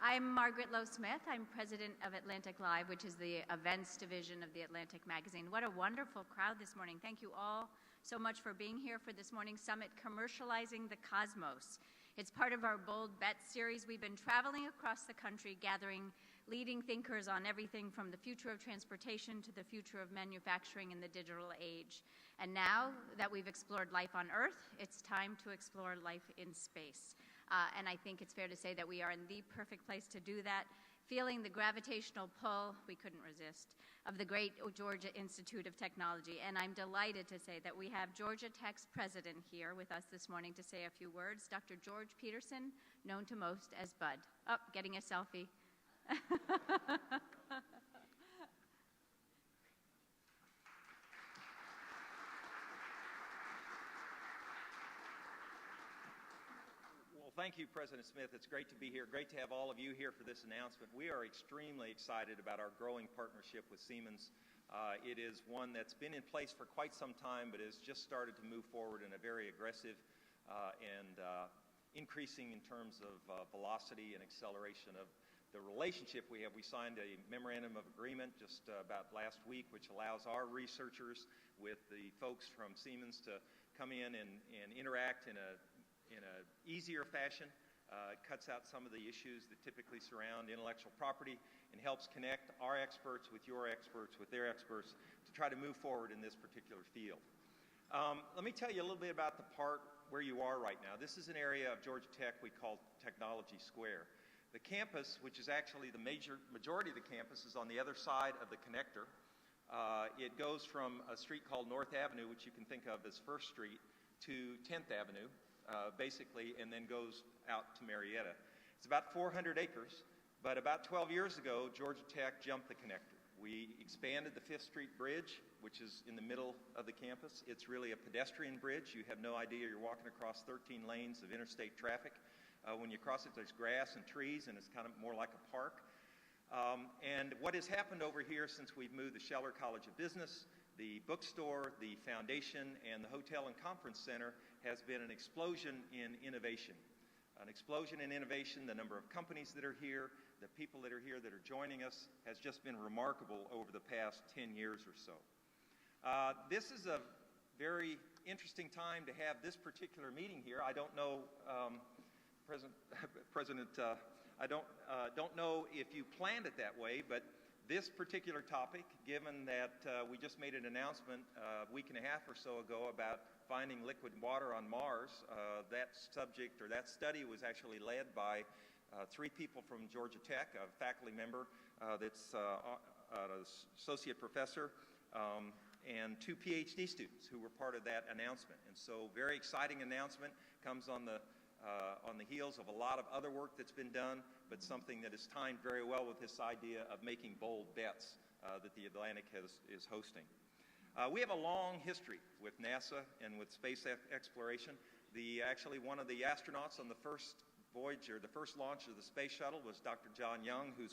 I'm Margaret Lowe-Smith. I'm president of Atlantic Live, which is the events division of the Atlantic magazine. What a wonderful crowd this morning. Thank you all so much for being here for this morning's summit, Commercializing the Cosmos. It's part of our Bold Bets series. We've been traveling across the country, gathering leading thinkers on everything from the future of transportation to the future of manufacturing in the digital age. And now that we've explored life on Earth, it's time to explore life in space. And I think it's fair to say that we are in the perfect place to do that, feeling the gravitational pull, we couldn't resist, of the great Georgia Institute of Technology. And I'm delighted to say that we have Georgia Tech's president here with us this morning to say a few words, Dr. George Peterson, known to most as Bud. Oh, getting a selfie. Thank you, President Smith. It's great to be here. Great to have all of you here for this announcement. We are extremely excited about our growing partnership with Siemens. It is one that's been in place for quite some time, but has just started to move forward in a very aggressive and increasing in terms of velocity and acceleration of the relationship we have. We signed a memorandum of agreement just about last week, which allows our researchers with the folks from Siemens to come in and interact in a easier fashion. It cuts out some of the issues that typically surround intellectual property and helps connect our experts with your experts, with their experts, to try to move forward in this particular field. Let me tell you a little bit about the part where you are right now. This is an area of Georgia Tech we call Technology Square. The campus, which is actually the majority of the campus, is on the other side of the connector. It goes from a street called North Avenue, which you can think of as First Street, to 10th Avenue. Basically, and then goes out to Marietta. It's about 400 acres, but about 12 years ago, Georgia Tech jumped the connector. We expanded the 5th Street Bridge, which is in the middle of the campus. It's really a pedestrian bridge. You have no idea you're walking across 13 lanes of interstate traffic. When you cross it, there's grass and trees, and it's kind of more like a park. And what has happened over here since we've moved the Scheller College of Business, the bookstore, the foundation, and the hotel and conference center has been an explosion in innovation. An explosion in innovation. The number of companies that are here, the people that are here that are joining us has just been remarkable over the past 10 years or so. This is a very interesting time to have this particular meeting here. I don't know, President, I don't know if you planned it that way, but this particular topic, given that we just made an announcement a week and a half or so ago about finding liquid water on Mars, that subject or that study was actually led by 3 people from Georgia Tech, a faculty member that's an associate professor, and 2 PhD students who were part of that announcement. And so very exciting announcement, comes on the heels of a lot of other work that's been done, but something that is timed very well with this idea of making bold bets that the Atlantic is hosting. We have a long history with NASA and with space exploration. Actually, one of the astronauts on the first voyage, or the first launch of the space shuttle, was Dr. John Young, who's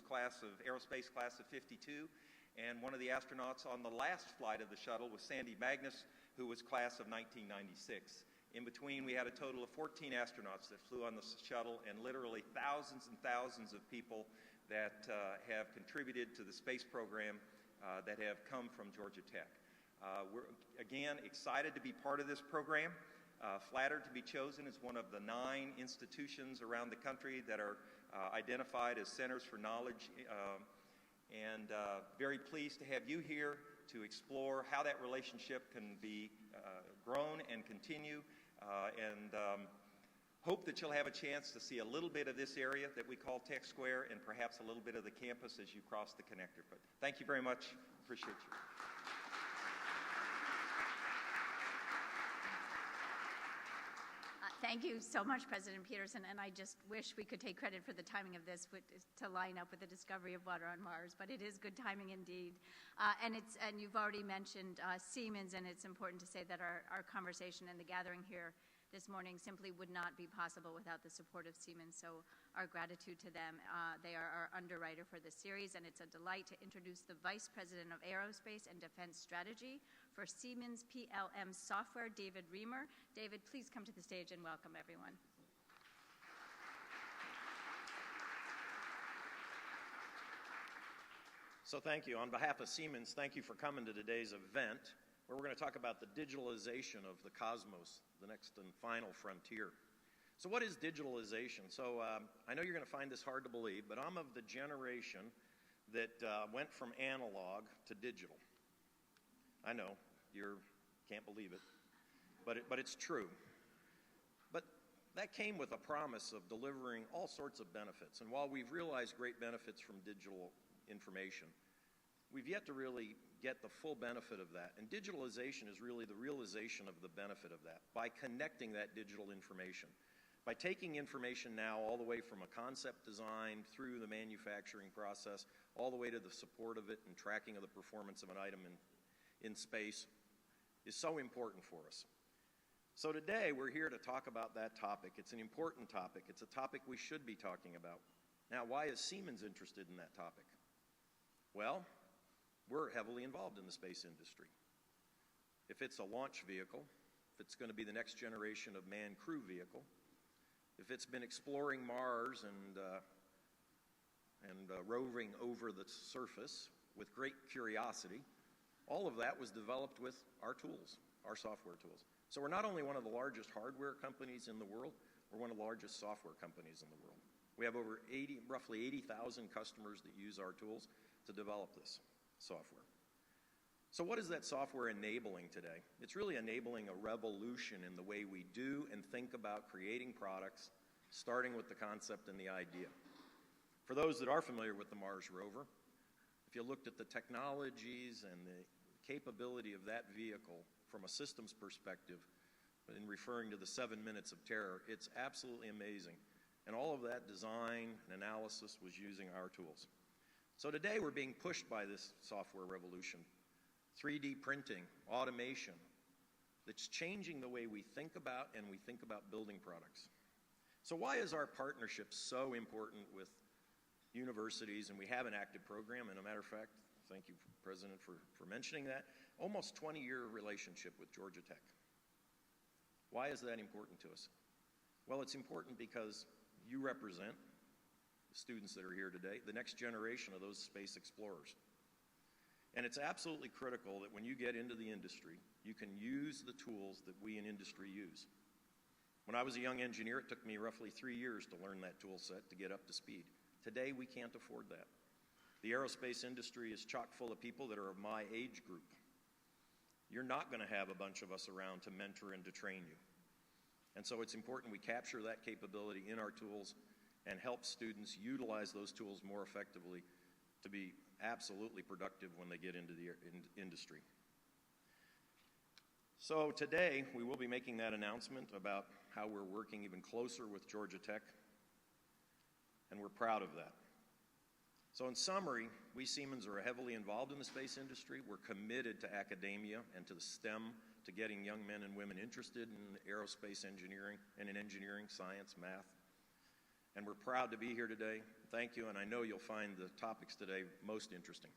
aerospace class of 52. And one of the astronauts on the last flight of the shuttle was Sandy Magnus, who was class of 1996. In between, we had a total of 14 astronauts that flew on the shuttle, and literally thousands and thousands of people that have contributed to the space program that have come from Georgia Tech. We're, again, excited to be part of this program, flattered to be chosen as one of the 9 institutions around the country that are identified as centers for knowledge, and very pleased to have you here to explore how that relationship can be grown and continue, and hope that you'll have a chance to see a little bit of this area that we call Tech Square, and perhaps a little bit of the campus as you cross the connector. But thank you very much. Appreciate you. Thank you so much, President Peterson, and I just wish we could take credit for the timing of this to line up with the discovery of water on Mars, but it is good timing indeed. And you've already mentioned Siemens, and it's important to say that our conversation and the gathering here this morning simply would not be possible without the support of Siemens, so our gratitude to them. They are our underwriter for this series, and it's a delight to introduce the Vice President of Aerospace and Defense Strategy for Siemens PLM Software, David Reamer. David, please come to the stage and welcome everyone. Thank you, Margaret. Thank you, President Smith. It's great to be here. Great to have all of you here for this announcement. We are extremely excited about our growing partnership with Siemens. This is one of the growing partnerships we have with Siemens. So thank you. On behalf of Siemens, thank you for coming to today's event, where we're going to talk about the digitalization of the cosmos, the next and final frontier. So what is digitalization? So I know you're going to find this hard to believe, but I'm of the generation that went from analog to digital. I know, you can't believe it, but it's true. But that came with a promise of delivering all sorts of benefits. And while we've realized great benefits from digital information, we've yet to really get the full benefit of that. And digitalization is really the realization of the benefit of that by connecting that digital information. By taking information now all the way from a concept design through the manufacturing process, all the way to the support of it and tracking of the performance of an item in space is so important for us. So today we're here to talk about that topic. It's an important topic. It's a topic we should be talking about. Now, why is Siemens interested in that topic? Well, we're heavily involved in the space industry. If it's a launch vehicle, if it's going to be the next generation of manned crew vehicle, if it's been exploring Mars and roving over the surface with great curiosity, all of that was developed with our tools, our software tools. So we're not only one of the largest hardware companies in the world, we're one of the largest software companies in the world. We have over roughly 80,000 customers that use our tools to develop this software. So what is that software enabling today? It's really enabling a revolution in the way we do and think about creating products, starting with the concept and the idea. For those that are familiar with the Mars rover, if you looked at the technologies and the capability of that vehicle from a systems perspective, in referring to the 7 minutes of terror, it's absolutely amazing. And all of that design and analysis was using our tools. So today we're being pushed by this software revolution. 3D printing, automation, that's changing the way we think about and we think about building products. So why is our partnership so important with universities? And we have an active program, and a matter of fact, thank you, President, for mentioning that, almost 20-year relationship with Georgia Tech. Why is that important to us? Well, it's important because you represent students that are here today, the next generation of those space explorers. And it's absolutely critical that when you get into the industry, you can use the tools that we in industry use. When I was a young engineer, it took me roughly 3 years to learn that tool set to get up to speed. Today, we can't afford that. The aerospace industry is chock full of people that are of my age group. You're not going to have a bunch of us around to mentor and to train you. And so it's important we capture that capability in our tools and help students utilize those tools more effectively to be absolutely productive when they get into the industry. So today, we will be making that announcement about how we're working even closer with Georgia Tech, and we're proud of that. So in summary, we Siemens are heavily involved in the space industry. We're committed to academia and to the STEM, to getting young men and women interested in aerospace engineering and in engineering, science, math. And we're proud to be here today. Thank you, and I know you'll find the topics today most interesting.